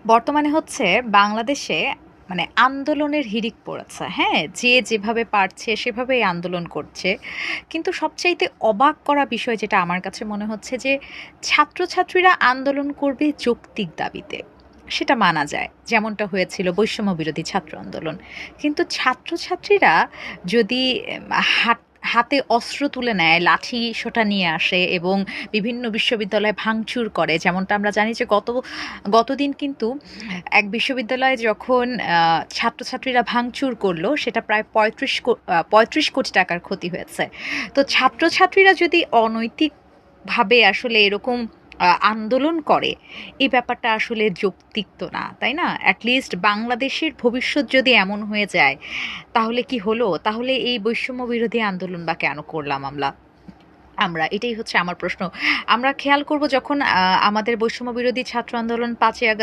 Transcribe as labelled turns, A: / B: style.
A: বর্তমানে হচ্ছে বাংলাদেশে মানে আন্দোলনের হিড়িক পড়েছে। হ্যাঁ? যে যেভাবে পারছে সেভাবেই আন্দোলন করছে। কিন্তু সবচাইতে অবাক করা বিষয় যেটা আমার কাছে মনে হচ্ছে যে ছাত্রছাত্রীরা আন্দোলন করবে যৌক্তিক দাবিতে। সেটা মানা যায়। যেমনটা হয়েছিল বৈষম্য বিরোধী ছাত্র আন্দোলন। কিন্তু ছাত্রছাত্রীরা যদি হাত হাতে অস্ত্র তুলে নেয়, লাঠি-সোঁটা নিয়ে আসে এবং বিভিন্ন বিশ্ববিদ্যালয়ে ভাঙচুর করে। যেমনটা আমরা জানি যে গতদিন কিন্তু এক বিশ্ববিদ্যালয়ে যখন ছাত্রছাত্রীরা ভাঙচুর করলো সেটা প্রায় ৩৫ কোটি টাকার ক্ষতি হয়েছে। তো ছাত্রছাত্রীরা যদি অনৈতিকভাবে আসলে এরকম আন্দোলন করে, এই ব্যাপারটা আসলে যৌক্তিক তো না, তাই না? এটলিস্ট বাংলাদেশের ভবিষ্যৎ যদি এমন হয়ে যায়, তাহলে কি হলো? তাহলে এই বৈষম্য বিরোধী আন্দোলন বা কেন করলাম আমরা? এটাই হচ্ছে আমার প্রশ্ন। আমরা খেয়াল করব যখন আমাদের বৈষম্য বিরোধী ছাত্র আন্দোলন ৫ই